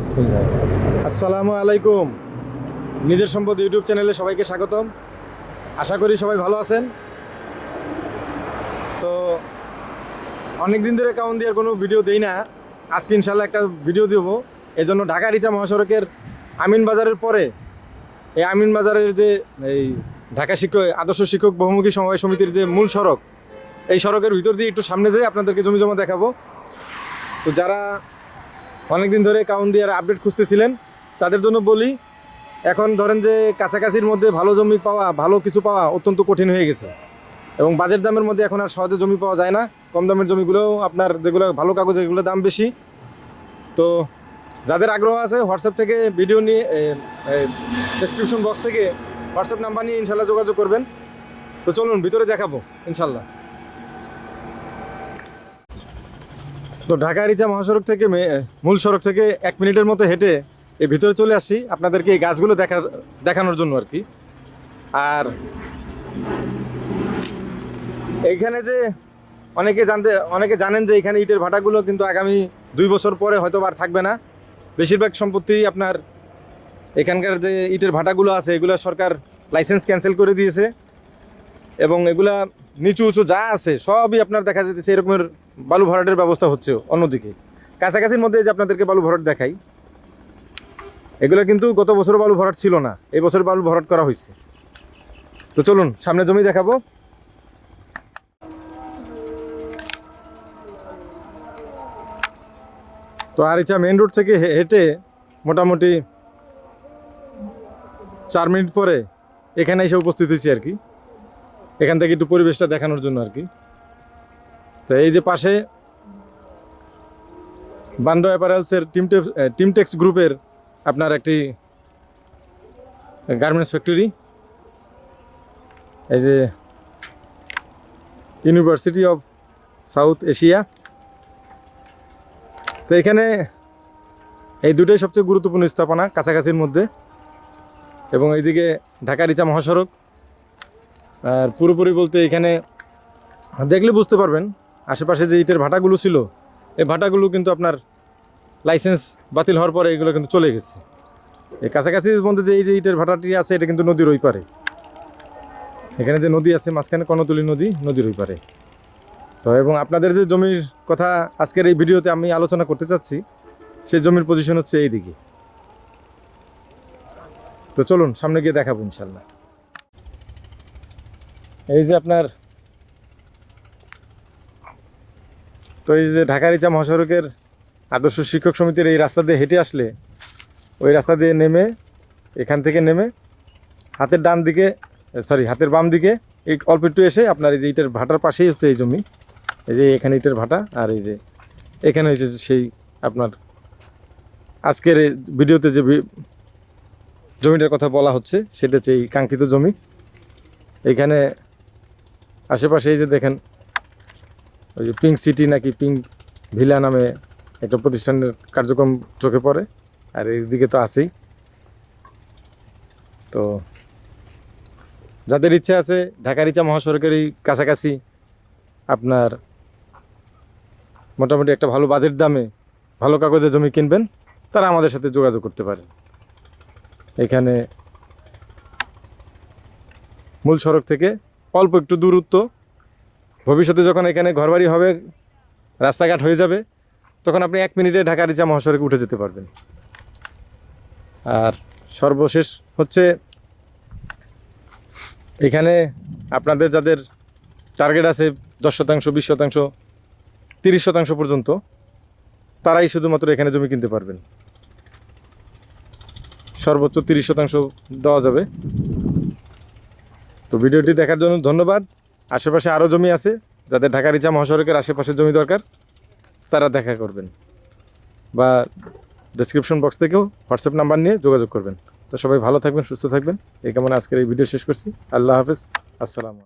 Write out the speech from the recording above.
বিসমিল্লাহ। আসসালামু আলাইকুম। নিজের সম্পদ ইউটিউব চ্যানেলে সবাইকে স্বাগতম। আশা করি সবাই ভালো আছেন। তো অনেক দিন ধরে কাউন্দিয়ার কোনো ভিডিও দেই না, আজকে ইনশাল্লাহ একটা ভিডিও দেব। এজন্য ঢাকা রিচা মহাসড়কের আমিন বাজারের পরে এই আমিন বাজারের যে এই ঢাকা আদর্শ শিক্ষক বহুমুখী সমবায় সমিতির যে মূল সড়ক, এই সড়কের ভিতর দিয়ে একটু সামনে যেয়ে আপনাদেরকে জমি জমা দেখাবো। তো যারা অনেকদিন ধরে কাউন্দিয়ার আপডেট খুঁজতেছিলেন তাদের জন্য বলি, এখন ধরেন যে কাছাকাছির মধ্যে ভালো জমি পাওয়া, ভালো কিছু পাওয়া অত্যন্ত কঠিন হয়ে গেছে এবং বাজেট দামের মধ্যে এখন আর সহজে জমি পাওয়া যায় না। কম দামের জমিগুলোও আপনার যেগুলো ভালো কাগজ এগুলো দাম বেশি। তো যাদের আগ্রহ আছে হোয়াটসঅ্যাপ থেকে ভিডিও নিয়ে ডেসক্রিপশন বক্স থেকে হোয়াটসঅ্যাপ নাম্বার নিয়ে ইনশাল্লাহ যোগাযোগ করবেন। তো চলুন ভিতরে দেখাবো ইনশাল্লাহ। তো ঢাকা রিচা মহাসড়ক থেকে মূল সড়ক থেকে 1 মিনিটের মতো হেঁটে এই ভিতরে চলে আসি আপনাদেরকে এই গাছগুলো দেখানোর জন্য আর কি। আর এইখানে যে অনেকে জানেন যে এখানে ইটের ভাটাগুলো কিন্তু আগামী 2 বছর পরে হয়তো আর থাকবে না। বেশিরভাগ সম্পত্তি আপনার এখানকার যে ইটের ভাটাগুলো আছে এগুলো সরকার লাইসেন্স ক্যান্সেল করে দিয়েছে এবং এগুলা নিচু উঁচু যা আছে সবই আপনার দেখা যেতেছে এরকমের বালু ভরাটের ব্যবস্থা হচ্ছে। অন্যদিকে কাছাকাছির মধ্যে যে আপনাদেরকে বালু ভরাট দেখাই, এগুলো কিন্তু গত বছর বালু ভরাট ছিল না, এই বছর বালু ভরাট করা হয়েছে। তো চলুন সামনে জমি দেখাবো। তো আরিচা মেইন রোড থেকে হেঁটে মোটামুটি 4 মিনিট পরে এখানে এসে উপস্থিত হয়েছি আর কি। এখান থেকে একটু পরিবেশটা দেখানোর জন্য আর কি। তো এই যে পাশে বান্ডো অ্যাপারেলসের টিমটেক্স গ্রুপের আপনার একটি গার্মেন্টস ফ্যাক্টরি, এই যে ইউনিভার্সিটি অফ সাউথ এশিয়া। তো এখানে এই দুটোই সবচেয়ে গুরুত্বপূর্ণ স্থাপনা কাছাকাছির মধ্যে, এবং এইদিকে ঢাকা রিচা মহাসড়ক। আর পুরোপুরি বলতে এখানে দেখলে বুঝতে পারবেন আশেপাশে যে ইটের ভাটাগুলো ছিল এই ভাটাগুলো কিন্তু আপনার লাইসেন্স বাতিল হওয়ার পরে এগুলো কিন্তু চলে গেছে। এই কাছাকাছির মধ্যে যে এই যে ইটের ভাটাটি আছে এটা কিন্তু নদীর ওই পারে। এখানে যে নদী আছে মাঝখানে কর্ণতলী নদী, নদীর ওই পারে। তো এবং আপনাদের যে জমির কথা আজকের এই ভিডিওতে আমি আলোচনা করতে চাচ্ছি সেই জমির পজিশন হচ্ছে এই দিকে। তো চলুন সামনে গিয়ে দেখাবো ইনশাল্লাহ। এই যে আপনার তো এই যে ঢাকা রিচা মহাসড়কের আদর্শ শিক্ষক সমিতির এই রাস্তা দিয়ে হেঁটে আসলে ওই রাস্তা দিয়ে নেমে এখান থেকে নেমে হাতের বাম দিকে এই অল্প একটু এসে আপনার এই যে ইটের ভাটার পাশেই হচ্ছে এই জমি। এই যে এখানে ইটের ভাটা, আর এই যে এখানে হচ্ছে সেই আপনার আজকের এই ভিডিওতে যে জমিটার কথা বলা হচ্ছে সেটা হচ্ছে এই কাঙ্ক্ষিত জমি। এইখানে আশেপাশে এই যে দেখেন ওই যে পিঙ্ক সিটি নাকি পিঙ্ক ভিলা নামে একটা প্রতিষ্ঠানের কার্যক্রম চোখে পড়ে, আর এইদিকে তো আছেই। তো যাদের ইচ্ছা আছে ঢাকা রিচা মহাসড়কের এই কাছাকাছি আপনার মোটামুটি একটা ভালো বাজেট দামে ভালো কাগজে জমি কিনবেন, তারা আমাদের সাথে যোগাযোগ করতে পারেন। এখানে মূল সড়ক থেকে অল্প একটু দূরত্ব। ভবিষ্যতে যখন এখানে ঘরবাড়ি হবে, রাস্তাঘাট হয়ে যাবে, তখন আপনি 1 মিনিটে ঢাকা রিচা মহাসড়কে উঠে যেতে পারবেন। আর সর্বশেষ হচ্ছে এখানে আপনাদের যাদের টার্গেট আছে 10%, 20%, 30% পর্যন্ত, তারাই শুধুমাত্র এখানে জমি কিনতে পারবেন। সর্বোচ্চ 30% দেওয়া যাবে। তো ভিডিওটি দেখার জন্য ধন্যবাদ। আশেপাশে আরও জমি আছে, যাদের ঢাকা রিচা মহাসড়কের আশেপাশে জমি দরকার তারা দেখা করবেন, বা ডেসক্রিপশন বক্স থেকেও হোয়াটসঅ্যাপ নাম্বার নিয়ে যোগাযোগ করবেন। তো সবাই ভালো থাকবেন, সুস্থ থাকবেন এই কামনা আজকের এই ভিডিও শেষ করছি। আল্লাহ হাফেজ, আসসালামু আলাইকুম।